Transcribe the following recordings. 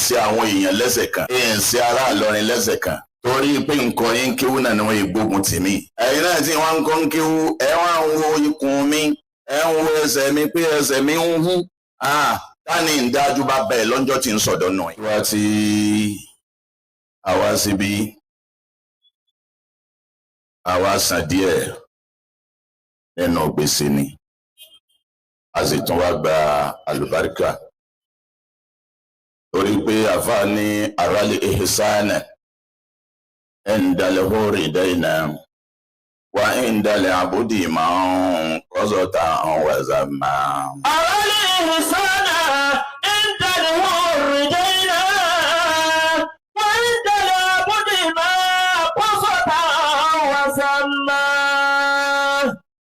ṣe àwọn èèyàn lẹ́sẹ̀ kan ṣe ará Ìlọrin lẹ́sẹ̀ kan torí pé nǹkan yín kéwú náà ni wọ́n yìí gbógun tì mí. ẹ̀yin náà tí wọ́n ń kọ́ ń kéwú ẹ wá ń wo ikùn mi ẹ ń wo ẹsẹ̀ mi pé ẹsẹ̀ mi ń hú. tani ń dájú bá bẹ́ẹ̀ lọ́jọ́ tí ń sọ̀dọ̀ nù. wá tí àwa síbi àwa san díẹ̀ nínú gbèsè ni a sì tún wá gba àlùbáríkà torí pé àfa ní àrálẹ̀ ihsana ẹ̀ńdàlẹ̀ hóre dẹ́yìnà wà ẹ̀ńdàlẹ̀ àbúdì máa ń kọ́sọ̀tà ọ̀wẹ̀zà máa. àrálẹ̀ ihsana ẹ̀ńdàlẹ̀ hóre dẹ́yìnà wà ẹ̀ńdàlẹ̀ àbúdì máa ń kọ́sọ̀tà ọ̀wẹ̀zà máa.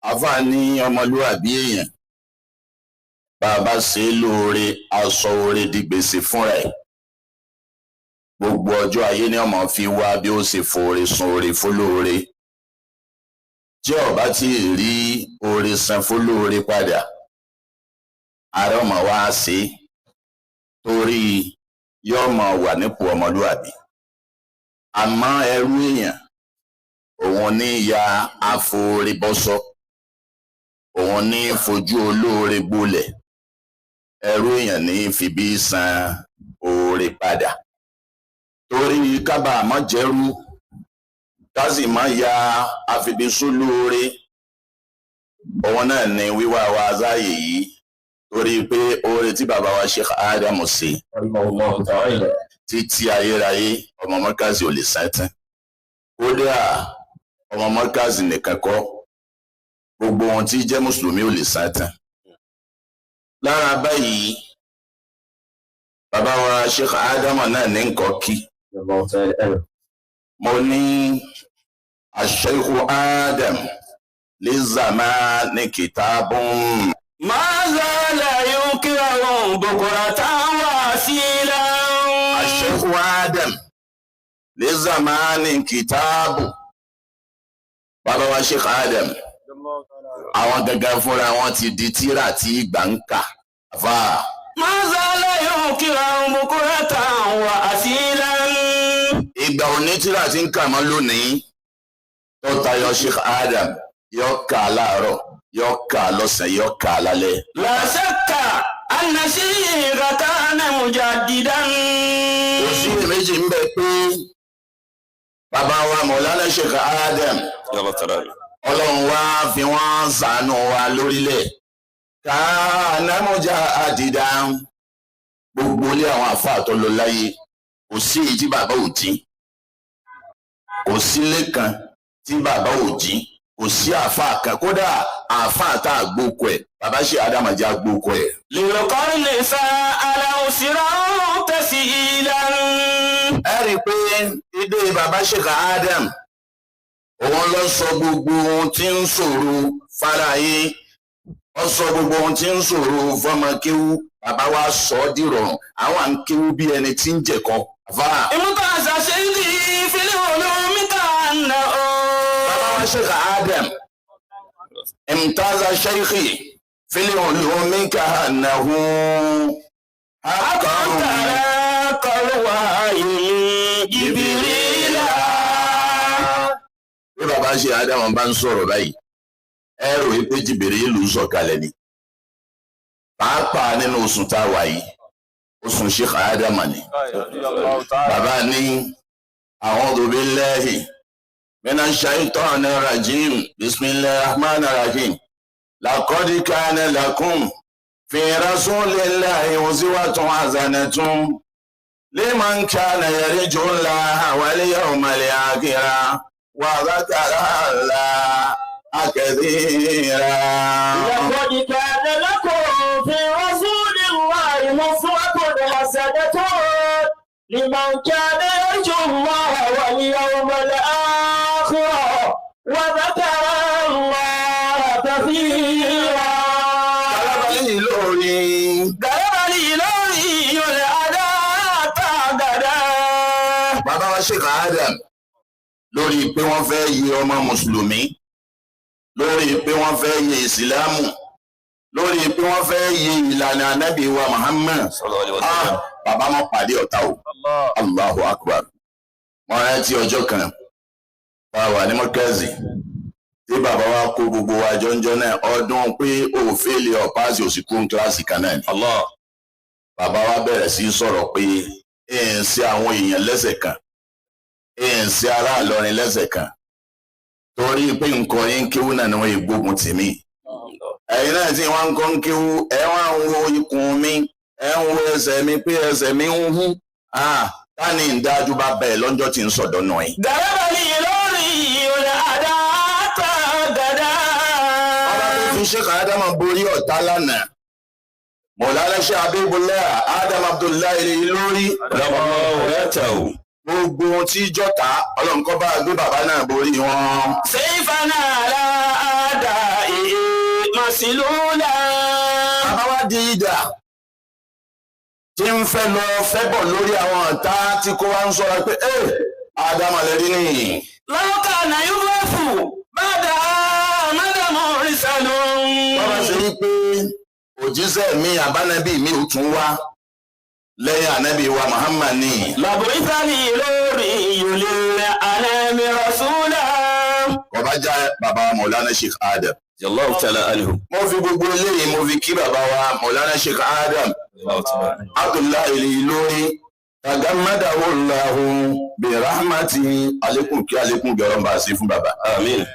àfa ní ọmọlúwàbí èèyàn bàbá ṣe lóore aṣọ oore di gbèsè fúnra ẹ̀ gbogbo ọjọ́ ayé ni ọmọ fi wá bí ó ṣe fòore sun oore fólóore tí ọba tí ì rí oore san fólóore padà ara ọmọ wa ṣe torí yóò mọ wà nípò ọmọlúwàbí àmọ́ ẹrú èèyàn òun ní ya àfoore bọ́sọ́ òun ní fojú olóore gbolẹ̀ ẹrú èèyàn ní fi bí san oore padà torí kábàámọ̀ jẹ́rú kásì má ya àfibisú lóore òun náà ní wíwá wa záyè yìí torí pé oore tí bàbá wa Sheikh Adam ṣe títí ayérayé ọmọ Markaz ò lè san tán kódà ọmọ Markaz nìkan kọ́ gbogbo wọn tí jẹ́ mùsùlùmí ò lè san tán. lára báyìí bàbá wa Sheikh Adam náà ní nǹkan kí mo ní Sheikh Adam li zamani kitabun ma zala yukiru bukratan wa asilan. Sheikh Adam li zamani kitabu bàbá wa Sheikh Adam àwọn gangan fúnra wọn ti di tírà tí ìgbà ń kà fà. mazala yukiru bukratan wa asilan. ìgbà òní tírà tí ń kà mọ́ lónìí tó tayọ Sheikh Adam yóò kà láàárọ̀ yóò kà lọ́sàn-án yóò kà lálẹ́. la shakka anna shi'ra kana mujaddidan. kò sí èméjì ń bẹ pé bàbá wa Mọ̀lánà Sheikh Adam ọlọ́run wá fi wọ́n ṣàánú wa lórílẹ̀ káànámọ́jà àdìdá gbogbo ilé àwọn àfáà tó lọ láyé kò sí èyí tí bàbá ò jí kò sílé kan tí bàbá ò jí kò sí àfáà kan kódà àfáà tá a gbóko ẹ̀ bàbá Sheikh Adam já gbóko ẹ̀. lèròkọ́ lè sa ara òsìrò tẹ̀sí ìlànà. ẹ rí i pé ìdè bàbá Sheikh Adam òun lọ sọ gbogbo ohun tí ń ṣòro fáráyé ó sọ gbogbo ohun tí ń ṣòro fọmọ kéwú bàbá wa sọ ọ́ dìrọ̀rùn àwọn à ń kéwú bí ẹni tí ń jẹ̀kọ. ìmúta àṣàṣe ní ìfìlẹ̀ olómìnkà náà. bàbá wa Sheikh Adam ìmútaza sheikhi fílẹ̀ olómìnkà náà àkọ́ńtàrà kọlùwà yìí jìbìrì là. bí bàbá Sheikh Adam bá ń sọ̀rọ̀ báyìí ẹ rò pé Jibrilu sọ̀kalẹ̀ ni pàápàá nínú oṣù tá a wà yìí oṣù Sheikh Adam ni bàbá ní a'udhu billahi minash shaitanir rajim bismillahir rahmanir rahim laqad kana lakum fi rasulillahi uswatun hasanatun liman kana yarju Allaha wal yawmal akhir وذكر الله كثيرا. لقد كان لكم في رسول الله أسوة حسنة لمن كان يرجو الله واليوم الآخر وذكر الله كثيرا. bàbá wa Sheikh Adam lórí pé wọ́n fẹ́ yẹ ọmọ mùsùlùmí lórí pé wọ́n fẹ́ yẹ ìsìlámù lórí pé wọ́n fẹ́ yẹ ìlànà ànábì wa Muhammad bàbá mọ́ pàdé ọ̀tá o. Allahu akbar. Mo rántí ọjọ́ kan tá a wà ní Markaz tí bàbá wa kó gbogbo wa jọ́njọ́ náà ọdún pé òféèlì ọ̀páàsì òsìkú kíláàsì kan náà ni. Bàbá wa bẹ̀rẹ̀ sí sọ̀rọ̀ pé ẹ̀ ń ṣe àwọn èèyàn lẹ́sẹ̀ kan ẹ̀ ń ṣe ará Ìlọrin lẹ́sẹ̀ kan torí pé nǹkan yín kéwú náà ni wọ́n gbógun tì mí. Ẹ̀yin náà tí wọ́n ń kọ́ ń kéwú ẹ̀ wọ́n ń wo ikùn mi ẹ̀ ń wo ẹsẹ̀ mi pé ẹsẹ̀ mi ń hú. Tani ń dájú bá bẹ́ẹ̀ lọ́jọ́ tí ń sọ̀dọ̀ náà yìí. Dàrẹ́bà ní lórí olè àdá àtàgàdá. Ọba tó fi Sheikh Adam borí ọ̀tá lánàá. Mọ̀lánà Sheikh Adam Abdullahi lórí. Gbogbo ohun tí jọ́ta ọlọ́nkọ́ bá gbé bàbá náà borí wọn. Sèfànà àdá màsílúlà. Bàbá wa di ìdà tí ń fẹ́ lọ fẹ́ bọ̀ lórí àwọn ọ̀tá tí kò wá ń sọ́ra pé Adam lẹ́rí nìyí. Lọ́kà náà yóò wá fún bàdà mádàmú ìsàlù. Bàbá ṣe rí pé òjíṣẹ́ mi àbánábì mi ò tún wá lẹ́yìn ànábì wa Muhammad ní. Làbò ìsàlì lórí ìyòlè ànábì rasúlà. Ọba já bàbá wa Mọ̀lánà Sheikh Adam. Allahu ta'ala anhu. Mo fi gbogbo eléyìí mo fi kí bàbá wa Mọ̀lánà Sheikh Adam. Abdullahi lórí. Tagammadahu Allahu bi rahmatihi. Alekun kí alekun gẹ̀rọ̀ bá sí fún bàbá. Amin.